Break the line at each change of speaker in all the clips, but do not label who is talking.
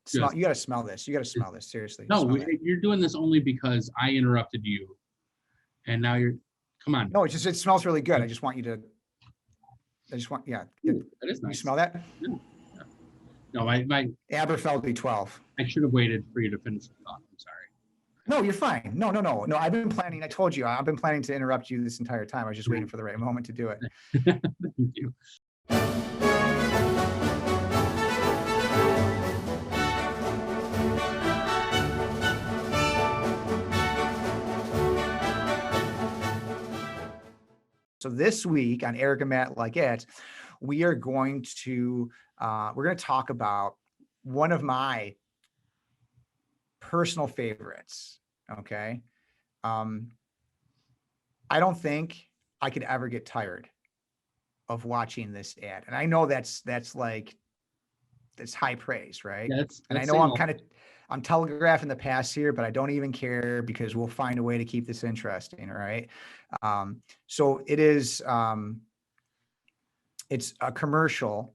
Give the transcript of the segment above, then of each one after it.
Smell, you got to smell this. You got to smell this. Seriously.
No, you're doing this only because I interrupted you. And now come on.
No, it smells really good. I just want you to, yeah.
Ooh, that is nice.
You smell that?
Yeah. No, my
Aberfeldy 12.
I should have waited for you to finish the thought. I'm sorry.
No, you're fine. No. I've been planning. I told you, I've been planning to interrupt you this entire time. I was just waiting for the right moment to do it.
Thank you.
So this week on Erik and Matt Like It, we are going to talk about one of my personal favorites. Okay. I don't think I could ever get tired of watching this ad. And I know that's high praise, right? And I know I'm telegraphing the past here, but I don't even care because we'll find a way to keep this interesting. All right. So it is, it's a commercial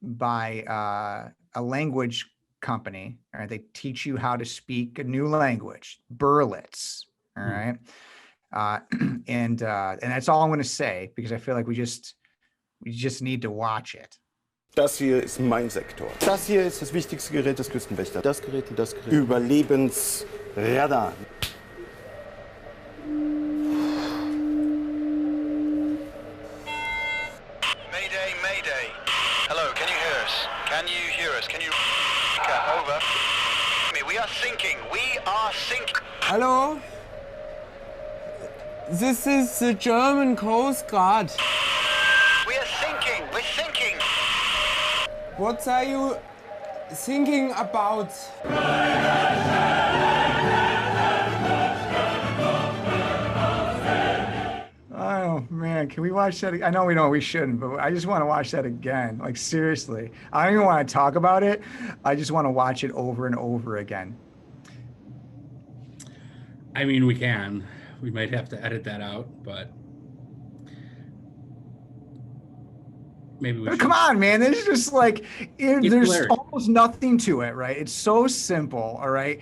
by a language company. All right. They teach you how to speak a new language, Berlitz. All right. And that's all I'm going to say because I feel like we just need to watch it.
Das hier ist mein Sektor. Das hier ist das wichtigste Gerät des Küstenwächters. Das Gerät und das Gerät. Überlebensradar.
Mayday, Mayday. Hello, can you hear us? Can you hear us? Can you... Over. We are sinking. We are sinking.
Hello? This is the German Coastguard.
We are sinking. We're sinking.
What are you thinking about?
Oh man, can we watch that? I know we shouldn't, but I just want to watch that again. Like seriously, I don't even want to talk about it. I just want to watch it over and over again.
I mean, we can. We might have to edit that out, but maybe we should.
Come on, man. It's just like, there's almost nothing to it, right? It's so simple, all right?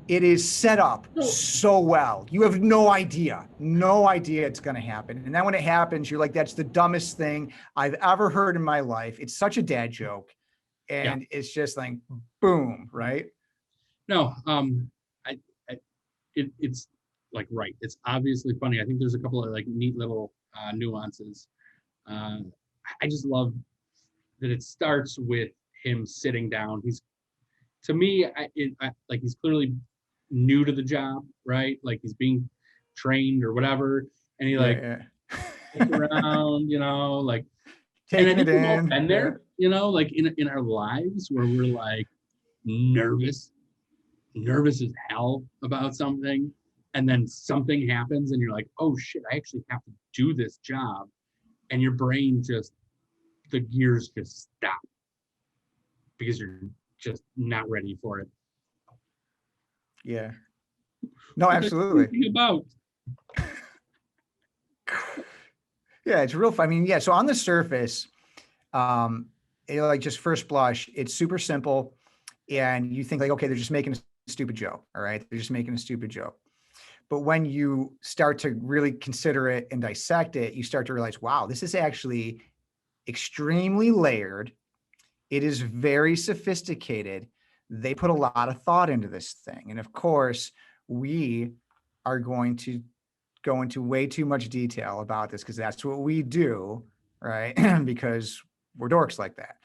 It is set up so well. You have no idea it's going to happen. And then when it happens, you're like, that's the dumbest thing I've ever heard in my life. It's such a dad joke. And it's just like, boom, right?
No, it's like, right. It's obviously funny. I think there's a couple of like neat little nuances. I just love that it starts with him sitting down. To me, he's clearly new to the job, right? Like he's being trained or whatever, and he sits around, like
taking it in.
And there, like in our lives where we're like nervous as hell about something, and then something happens, and you're like, oh shit, I actually have to do this job. And your brain the gears just stop because you're just not ready for it.
Yeah. No, absolutely.
About.
Yeah, it's real fun. I mean, yeah. So on the surface, just first blush, it's super simple, and you think like, okay, they're just making a stupid joke. All right, they're just making a stupid joke. But when you start to really consider it and dissect it, you start to realize, wow, this is actually extremely layered. It is very sophisticated. They put a lot of thought into this thing. And of course, we are going to go into way too much detail about this because that's what we do, right? Because we're dorks like that.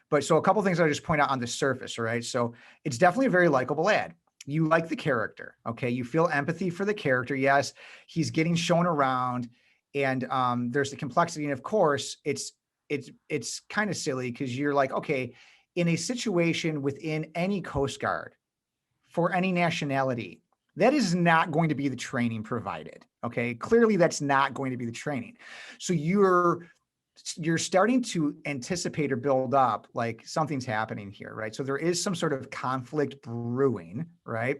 But so a couple of things I'll just point out on the surface, all right? So it's definitely a very likable ad. You like the character, okay? You feel empathy for the character. Yes, he's getting shown around, and there's the complexity. And of course, it's kind of silly because you're like, okay, in a situation within any Coast Guard for any nationality, that is not going to be the training provided. Okay, clearly that's not going to be the training. So you're starting to anticipate or build up like something's happening here, right? So there is some sort of conflict brewing, right?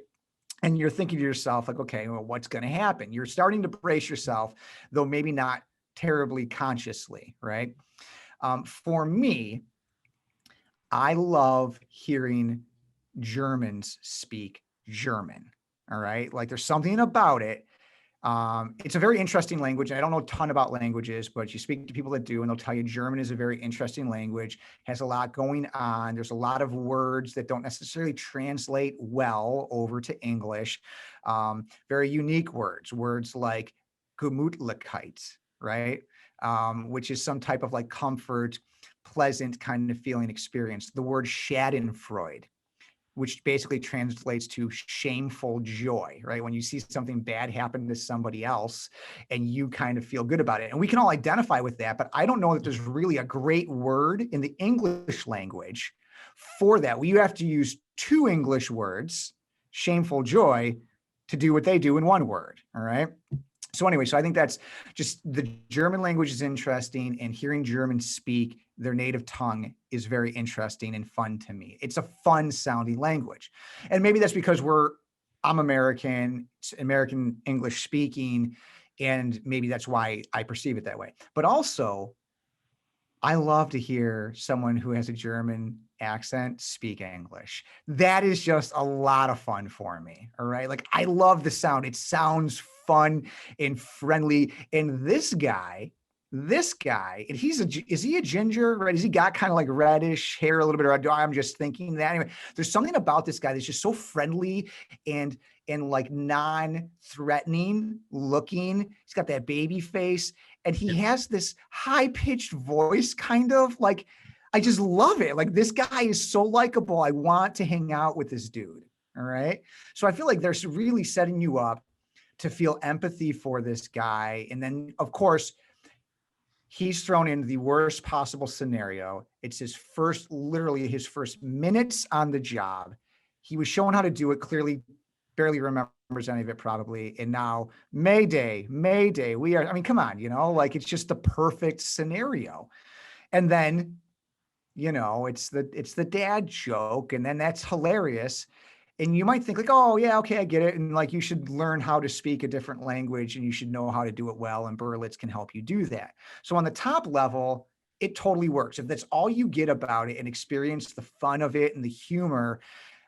And you're thinking to yourself like, okay, well, what's going to happen? You're starting to brace yourself, though maybe not terribly consciously, right? For me, I love hearing Germans speak German. All right. Like there's something about it. It's a very interesting language. I don't know a ton about languages, but you speak to people that do, and they'll tell you German is a very interesting language, has a lot going on. There's a lot of words that don't necessarily translate well over to English. Very unique words like Gemütlichkeit, right? Which is some type of like comfort, pleasant kind of feeling experience. The word Schadenfreude, which basically translates to shameful joy, right? When you see something bad happen to somebody else and you kind of feel good about it. And we can all identify with that, but I don't know that there's really a great word in the English language for that. We have to use two English words, shameful joy, to do what they do in one word, all right? So anyway, so I think that's just the German language is interesting, and hearing Germans speak their native tongue is very interesting and fun to me. It's a fun sounding language. And maybe that's because I'm American English speaking, and maybe that's why I perceive it that way. But also, I love to hear someone who has a German accent speak English. That is just a lot of fun for me. All right. Like I love the sound. It sounds fun and friendly. And this guy, and is he a ginger, right? Has he got kind of like reddish hair, a little bit of red? I'm just thinking that. Anyway, there's something about this guy that's just so friendly and like non-threatening looking. He's got that baby face, and he has this high-pitched voice, kind of like, I just love it. Like this guy is so likable. I want to hang out with this dude. All right. So I feel like they're really setting you up to feel empathy for this guy. And then of course, he's thrown in the worst possible scenario. It's literally his first minutes on the job. He was shown how to do it, clearly barely remembers any of it probably. And now Mayday, come on, like it's just the perfect scenario. And then, it's the dad joke. And then that's hilarious. And you might think like, oh yeah, okay, I get it. And like, you should learn how to speak a different language and you should know how to do it well. And Berlitz can help you do that. So on the top level, it totally works. If that's all you get about it and experience the fun of it and the humor,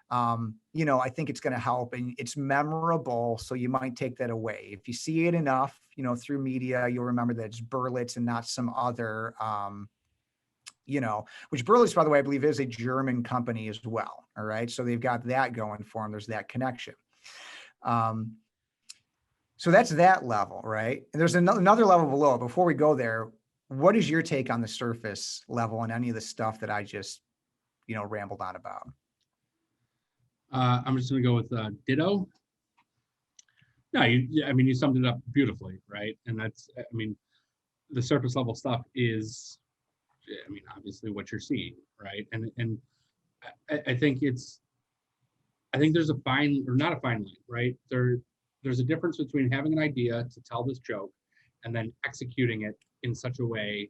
I think it's going to help, and it's memorable. So you might take that away. If you see it enough, through media, you'll remember that it's Berlitz and not some other, which Berlitz, by the way, I believe is a German company as well. All right. So they've got that going for them. There's that connection. So that's that level, right? And there's another level below. Before we go there, what is your take on the surface level and any of the stuff that I just, rambled on about?
I'm just going to go with ditto. No, you summed it up beautifully, right? And that's, the surface level stuff is, obviously what you're seeing, right? And I think there's a fine, or not a fine line, right? There's a difference between having an idea to tell this joke and then executing it in such a way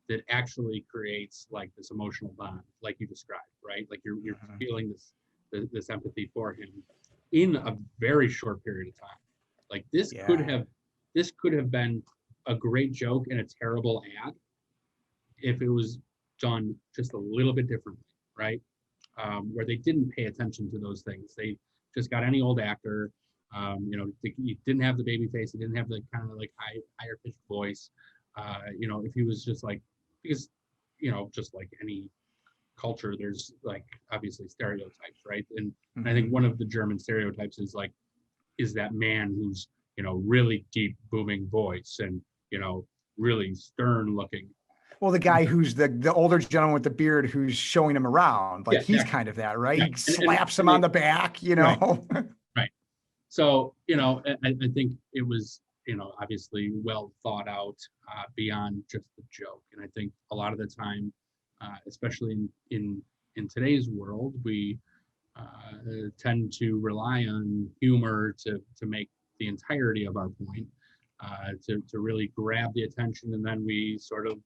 that actually creates like this emotional bond, like you described, right? Like you're feeling this empathy for him in a very short period of time. Like this could have been a great joke and a terrible ad if it was done just a little bit differently, right? Where they didn't pay attention to those things. They just got any old actor. He didn't have the baby face. He didn't have the kind of like higher pitched voice. If he was just like, because, just like any culture, there's like obviously stereotypes, right? And I think one of the German stereotypes is that man who's, really deep booming voice and, really stern looking.
Well, the guy who's the older gentleman with the beard who's showing him around, like he's kind of that, right? Yeah. He slaps him on the back,
Right. So, I think it was, obviously well thought out beyond just the joke. And I think a lot of the time, especially in today's world, we tend to rely on humor to make the entirety of our point, to really grab the attention. And then we sort of,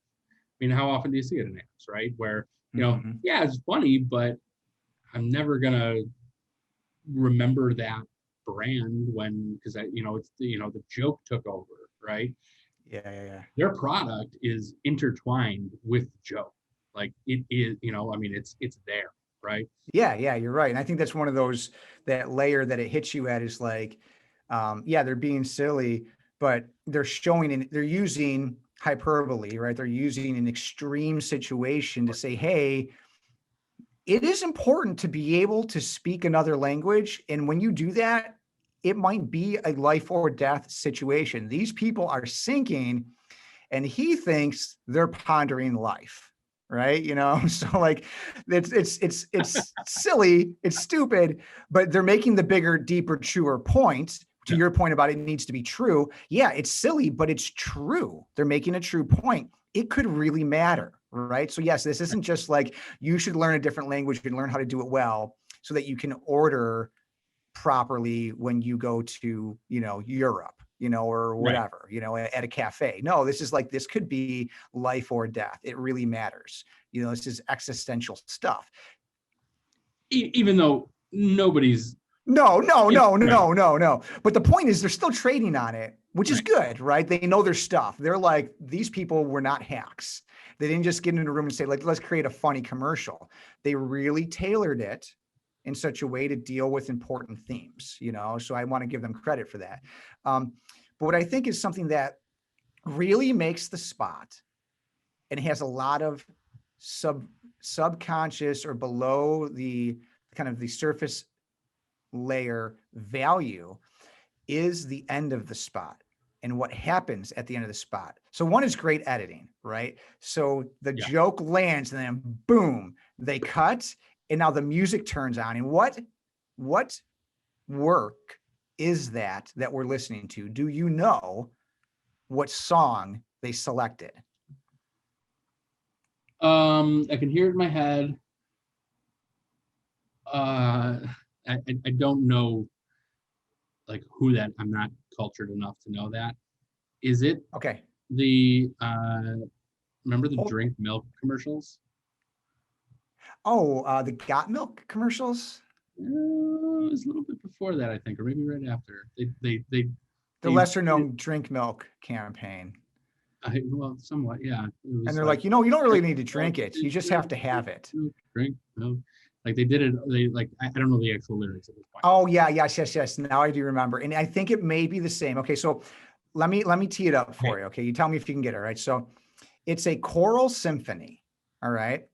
how often do you see it in ads, right? Where, yeah, it's funny, but I'm never gonna remember that brand because it's the joke took over, right?
Yeah.
Their product is intertwined with the joke. Like it is, I mean, it's there, right?
Yeah, you're right. And I think that's one of those, that layer that it hits you at is like, yeah, they're being silly, but they're they're using hyperbole, right? They're using an extreme situation to say, hey, it is important to be able to speak another language. And when you do that, it might be a life or death situation. These people are sinking, and he thinks they're pondering life, right? So like it's silly, it's stupid, but they're making the bigger, deeper, truer point. To your point about it needs to be true. Yeah, it's silly, but it's true. They're making a true point. It could really matter, right? So yes, this isn't just like you should learn a different language and learn how to do it well so that you can order properly when you go to, Europe, or whatever, at a cafe. No, this is like, this could be life or death. It really matters. This is existential stuff.
Even though nobody's.
No. But the point is they're still trading on it, which is good, right? They know their stuff. They're like, these people were not hacks. They didn't just get in a room and say, like, let's create a funny commercial. They really tailored it in such a way to deal with important themes, so I want to give them credit for that. But what I think is something that really makes the spot and has a lot of subconscious or below the kind of the surface layer value is the end of the spot and what happens at the end of the spot. So one is great editing, right? So the joke lands and then boom, they cut, and now the music turns on. And what work is that we're listening to? Do you know what song they selected?
I can hear it in my head. I don't know like who that, I'm not cultured enough to know that. Is it
okay?
The remember the drink milk commercials?
Oh, the Got Milk commercials?
It was a little bit before that, I think, or maybe right after. The
lesser known drink milk campaign.
Well, somewhat, yeah.
And they're like, you don't really need to drink it. You just have to have it.
Drink milk. Like they did it. They like, I don't know the actual lyrics at this point.
Oh yeah, yes. Now I do remember, and I think it may be the same. Okay, so let me tee it up for you. Okay, you tell me if you can get it right. So it's a choral symphony. All right.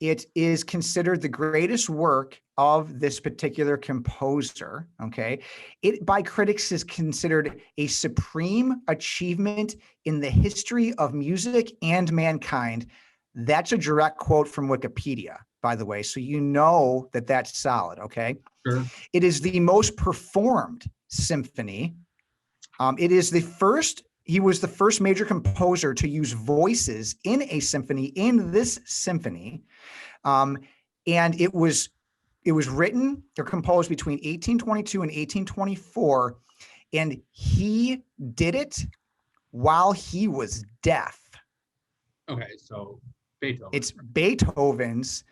It is considered the greatest work of this particular composer. Okay. It by critics is considered a supreme achievement in the history of music and mankind. That's a direct quote from Wikipedia, by the way. So you know that that's solid. Okay.
Sure.
It is the most performed symphony. It is the first. He was the first major composer to use voices in a symphony, in this symphony. And it was written or composed between 1822 and 1824. And he did it while he was deaf.
Okay, so Beethoven.
It's Beethoven's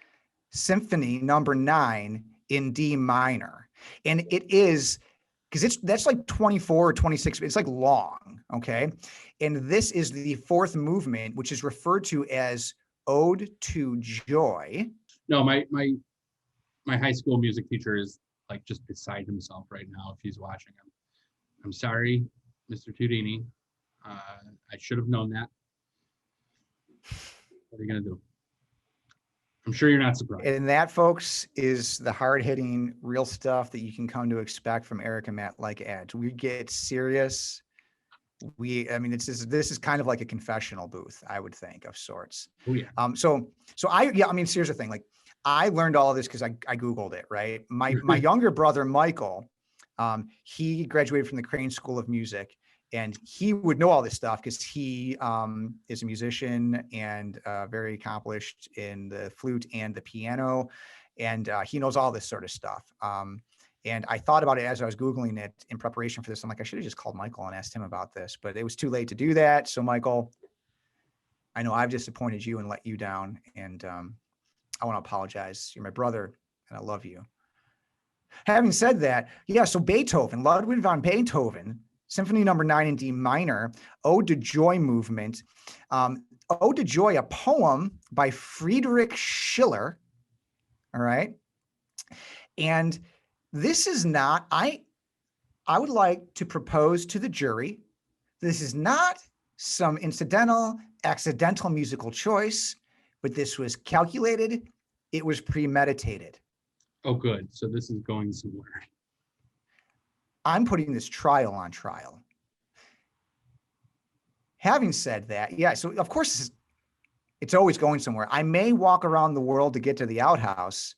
Symphony Number 9 in D minor. And it is, because that's like 24 or 26, it's like long, okay? And this is the fourth movement, which is referred to as Ode to Joy.
No, my high school music teacher is like just beside himself right now if he's watching him. I'm sorry, Mr. Tudini. I should have known that. What are you gonna do? I'm sure you're not surprised.
And that, folks, is the hard-hitting, real stuff that you can come to expect from Erik and Matt Like Ads. We get serious. This is kind of like a confessional booth, I would think, of sorts.
Oh yeah.
Here's the thing. Like, I learned all of this because I Googled it, right? My younger brother, Michael, he graduated from the Crane School of Music. And he would know all this stuff because he is a musician and very accomplished in the flute and the piano. And he knows all this sort of stuff. And I thought about it as I was Googling it in preparation for this. I'm like, I should have just called Michael and asked him about this, but it was too late to do that. So Michael, I know I've disappointed you and let you down. And I want to apologize. You're my brother and I love you. Having said that, yeah, so Beethoven, Ludwig van Beethoven, Symphony Number 9 in D minor, Ode to Joy movement. Ode to Joy, a poem by Friedrich Schiller. All right. And this is not, I would like to propose to the jury, this is not some accidental musical choice, but this was calculated. It was premeditated.
Oh, good. So this is going somewhere.
I'm putting this trial on trial. Having said that, yeah, so of course it's always going somewhere. I may walk around the world to get to the outhouse,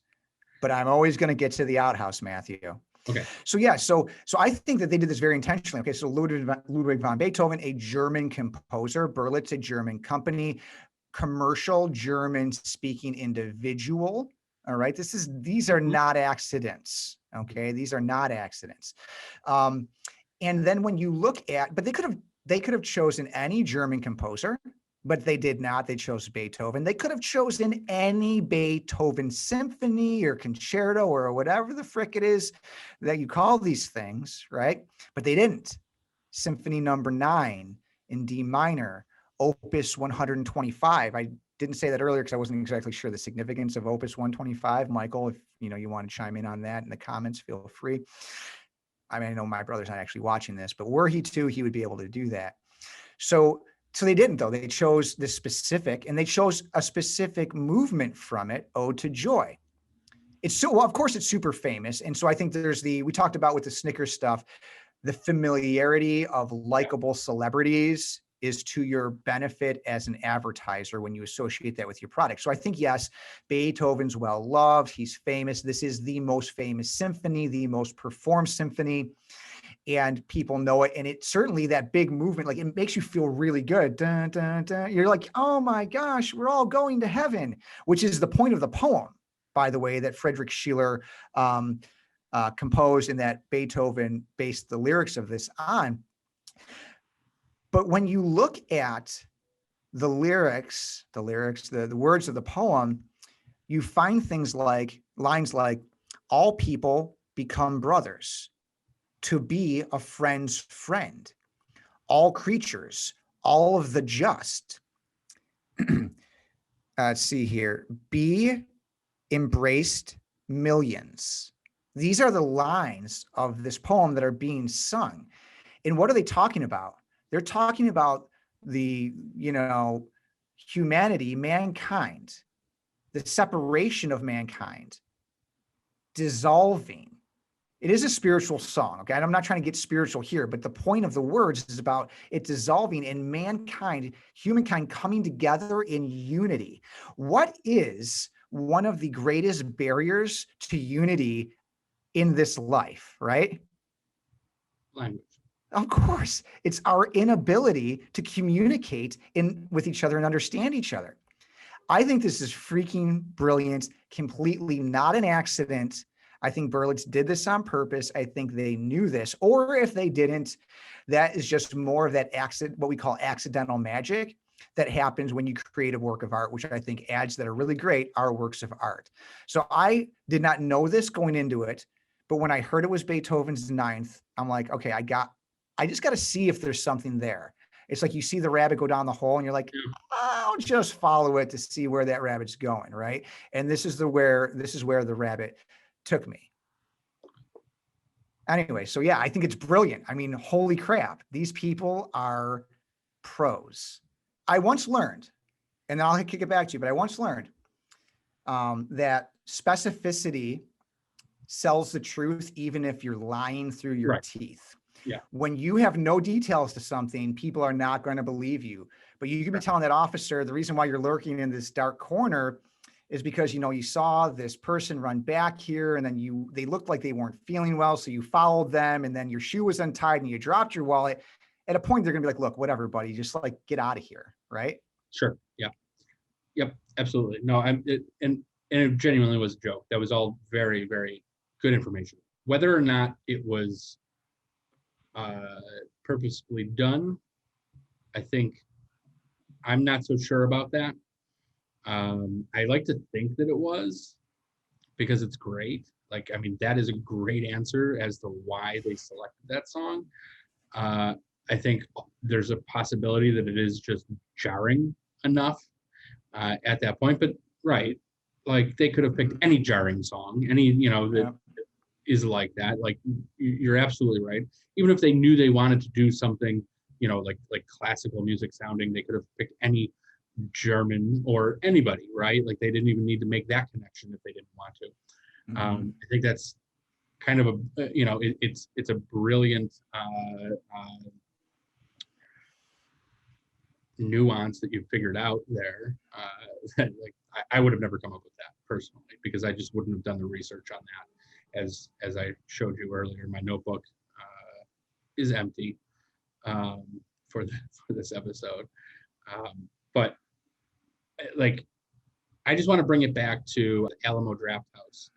but I'm always going to get to the outhouse, Matthew.
Okay.
So yeah, so I think that they did this very intentionally. Okay, so Ludwig von Beethoven, a German composer, Berlitz, a German company, commercial German-speaking individual. All right, these are not accidents. Okay, these are not accidents. And then when you look at, but they could have chosen any German composer, but they did not. They chose Beethoven. They could have chosen any Beethoven symphony or concerto or whatever the frick it is that you call these things, right? But they didn't. Symphony number 9 in D minor, Opus 125. I didn't say that earlier because I wasn't exactly sure the significance of Opus 125. Michael, if you want to chime in on that in the comments, feel free. I mean, I know my brother's not actually watching this, but were he to, he would be able to do that. So they didn't, though. They chose this specific, and they chose a specific movement from it, Ode to Joy. Of course, it's super famous. And so I think we talked about with the Snickers stuff, the familiarity of likable celebrities is to your benefit as an advertiser when you associate that with your product. So I think, yes, Beethoven's well loved. He's famous. This is the most famous symphony, the most performed symphony, and people know it. And it's certainly that big movement, like it makes you feel really good. Dun, dun, dun. You're like, oh my gosh, we're all going to heaven, which is the point of the poem, by the way, that Friedrich Schiller composed and that Beethoven based the lyrics of this on. But when you look at the lyrics, the words of the poem, you find lines like, all people become brothers, to be a friend's friend, all creatures, all of the just. Let's see here, be embraced millions. These are the lines of this poem that are being sung. And what are they talking about? They're talking about the, humanity, mankind, the separation of mankind, dissolving. It is a spiritual song, okay? And I'm not trying to get spiritual here, but the point of the words is about it dissolving and mankind, humankind coming together in unity. What is one of the greatest barriers to unity in this life, right?
Language.
Of course, it's our inability to communicate with each other and understand each other. I think this is freaking brilliant, completely not an accident. I think Berlitz did this on purpose. I think they knew this, or if they didn't, that is just more of that what we call accidental magic that happens when you create a work of art, which I think ads that are really great are works of art. So I did not know this going into it, but when I heard it was Beethoven's 9th, I'm like, okay, I just got to see if there's something there. It's like you see the rabbit go down the hole and you're like, I'll just follow it to see where that rabbit's going, right? And this is where the rabbit took me. Anyway, so yeah, I think it's brilliant. I mean, holy crap, these people are pros. I once learned, and I'll kick it back to you, but I once learned that specificity sells the truth even if you're lying through your teeth.
Yeah.
When you have no details to something, people are not going to believe you. But you can be telling that officer the reason why you're lurking in this dark corner is because, you saw this person run back here and then they looked like they weren't feeling well. So you followed them and then your shoe was untied and you dropped your wallet. At a point, they're going to be like, look, whatever, buddy, just like get out of here. Right.
Sure. Yeah. Yep. Absolutely. No, and it genuinely was a joke. That was all very, very good information. Whether or not it was purposefully done, I think I'm not so sure about that. I like to think that it was, because it's great. Like, I mean, that is a great answer as to why they selected that song. I think there's a possibility that it is just jarring enough at that point. But right, like they could have picked any jarring song, any that is like that. Like you're absolutely right. Even if they knew they wanted to do something, like classical music sounding, they could have picked any German or anybody, right? Like they didn't even need to make that connection if they didn't want to. I think that's kind of it's a brilliant nuance that you figured out there. That, like I would have never come up with that personally, because I just wouldn't have done the research on that. As I showed you earlier, my notebook is empty for this episode. But like, I just want to bring it back to Alamo Draft House.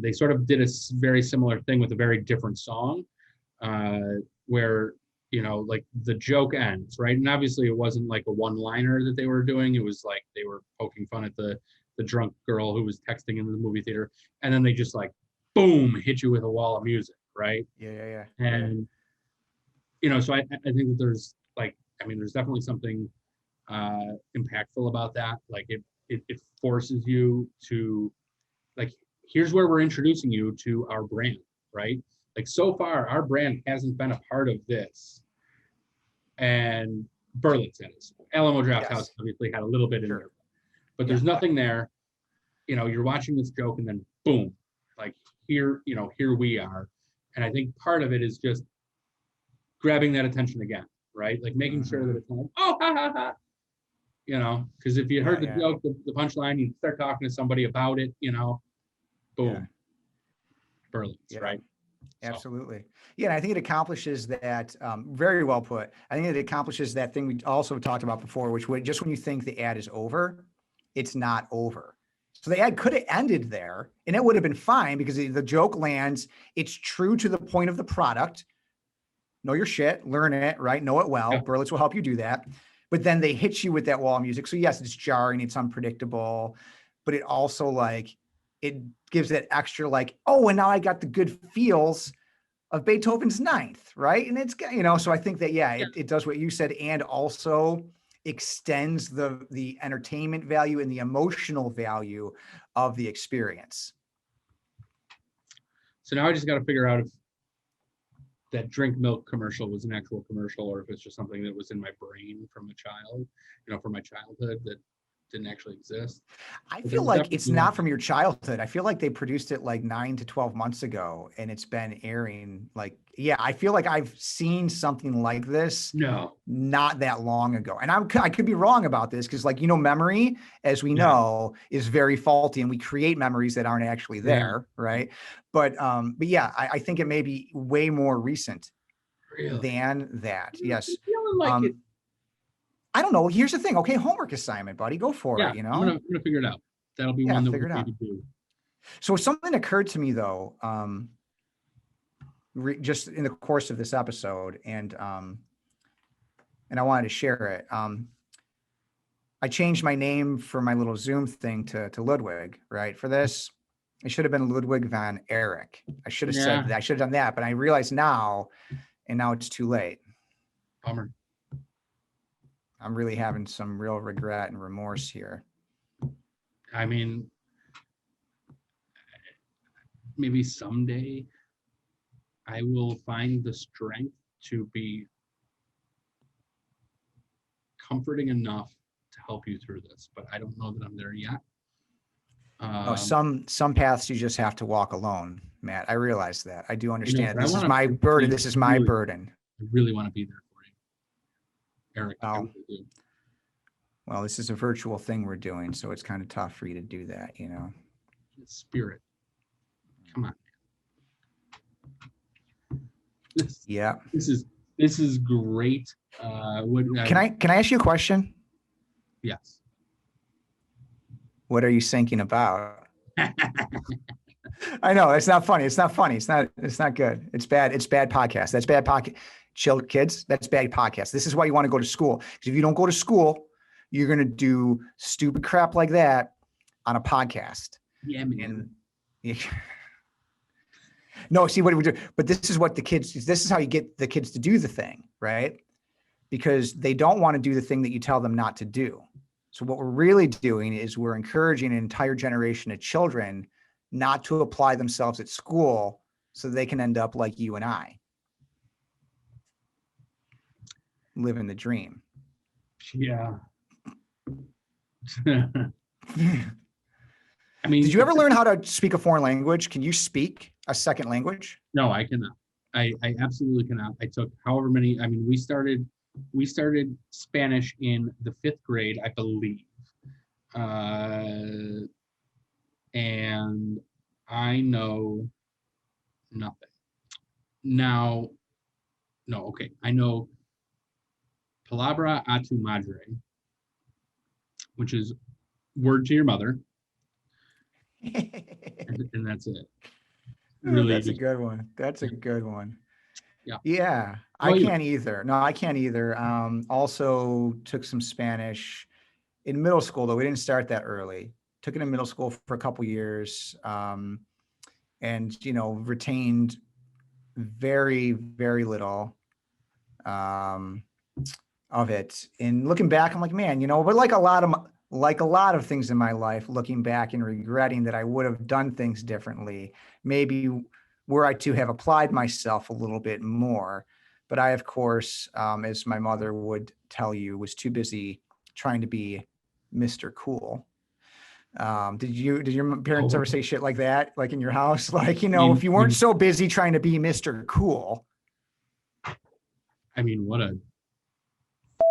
They sort of did a very similar thing with a very different song, where like the joke ends, right? And obviously it wasn't like a one-liner that they were doing. It was like they were poking fun at the drunk girl who was texting in the movie theater, and then they just like boom hit you with a wall of music, right?
Yeah.
And so I think that there's there's definitely something impactful about that. Like it forces you to, like, here's where we're introducing you to our brand, right? Like, so far our brand hasn't been a part of this, and Berlitz is. Alamo Draft House obviously had a little bit in there, but there's nothing there. You're watching this joke, and then boom, like here we are. And I think part of it is just grabbing that attention again, right? Like making sure that it's like, oh, ha, ha, ha. Because if you heard the joke, the punchline, you start talking to somebody about it, boom, Berlitz, right?
Absolutely. Yeah, and I think it accomplishes that, very well put. I think it accomplishes that thing we also talked about before, which would, just when you think the ad is over, it's not over. So the ad could have ended there, and it would have been fine, because the joke lands. It's true to the point of the product. Know your shit, learn it, right? Know it well. Berlitz will help you do that. But then they hit you with that wall of music. So yes, it's jarring, it's unpredictable, but it also, like, it gives that extra, like, oh, and now I got the good feels of Beethoven's Ninth, right? And it's, so I think that, it does what you said, and also extends the entertainment value and the emotional value of the experience.
So now I just got to figure out if that drink milk commercial was an actual commercial, or if it's just something that was in my brain from a child, from my childhood, that didn't actually exist.
I feel like it's not from your childhood. I feel like they produced it like 9 to 12 months ago, and it's been airing like, I feel like I've seen something like this not that long ago. And I could be wrong about this, because, like, memory, as we know, is very faulty, and we create memories that aren't actually there, right? But I think it may be way more recent than that. Yes. I don't know. Here's the thing. Okay, homework assignment, buddy. Go for it.
I'm gonna figure it out. That'll be one that we need to do.
So something occurred to me, though, just in the course of this episode, and I wanted to share it. I changed my name for my little Zoom thing to Ludwig, right? For this, it should have been Ludwig van Erik. I should have said that. I should have done that, but I realize now, and now it's too late.
Bummer.
I'm really having some real regret and remorse here.
I mean, maybe someday I will find the strength to be comforting enough to help you through this, but I don't know that I'm there yet.
Some paths you just have to walk alone, Matt. I realize that. I do understand. This is my burden. This is my burden.
I really want to be there for you, Eric.
Oh. Well, this is a virtual thing we're doing, so it's kind of tough for you to do that,
Spirit. Come on. This is great.
Can I ask you a question?
Yes.
What are you thinking about? I know it's not funny. It's not funny. It's not good. It's bad. It's bad podcast. That's bad podcast. Chill, kids. That's bad podcast. This is why you want to go to school. Because if you don't go to school, you're going to do stupid crap like that on a podcast.
Yeah, man.
No, see what we do. But this is what this is how you get the kids to do the thing, right? because they don't want to do the thing that you tell them not to do. So what we're really doing is we're encouraging an entire generation of children not to apply themselves at school so they can end up like you and I, living the dream.
Yeah. I mean,
Did you ever learn how to speak a foreign language? Can you speak a second language?
No, I cannot. I absolutely cannot. I took however many, I mean, we started Spanish in the 5th grade, I believe. And I know nothing. Now, no, okay. I know palabra a tu madre, which is word to your mother. And that's it. Really,
that's a good one. That's a good one.
Yeah.
Yeah. I can't either. No, I can't either. Also took some Spanish in middle school, though. We didn't start that early. Took it in middle school for a couple years. And, retained very, very little of it. And looking back, I'm like, man, but like a lot of things in my life, looking back and regretting that I would have done things differently, maybe were I to have applied myself a little bit more. But I, of course, as my mother would tell you, was too busy trying to be Mr. Cool. Did your parents ever say shit like that, like in your house? Like, if you weren't so busy trying to be Mr. Cool.
I mean, what a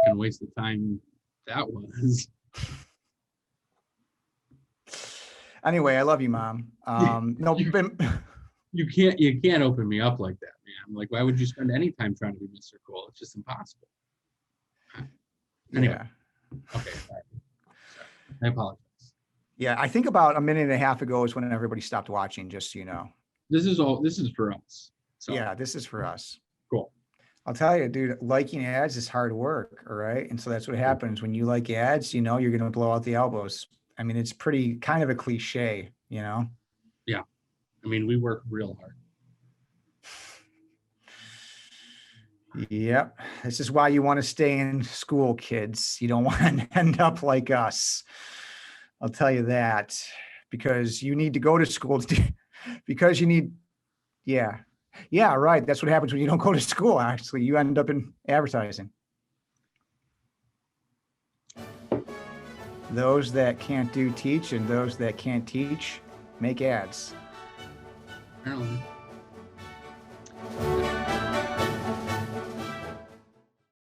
fucking waste of time that was.
Anyway, I love you, Mom. No,
you can't open me up like that, man. Like, why would you spend any time trying to be Mr. Cool? It's just impossible. Anyway.
Yeah.
Okay. Sorry. I apologize.
Yeah, I think about a minute and a half ago is when everybody stopped watching, just so you know.
This is for us. So.
Yeah, this is for us.
Cool.
I'll tell you, dude, liking ads is hard work, all right? And so that's what happens when you like ads, you're going to blow out the elbows. I mean, it's pretty kind of a cliche, Yeah.
I mean, we work real hard.
Yep. This is why you want to stay in school, kids. You don't want to end up like us. I'll tell you that, because you need to go to school because you need, yeah, right. That's what happens when you don't go to school. Actually, you end up in advertising. Those that can't do teach, and those that can't teach make ads.
Apparently.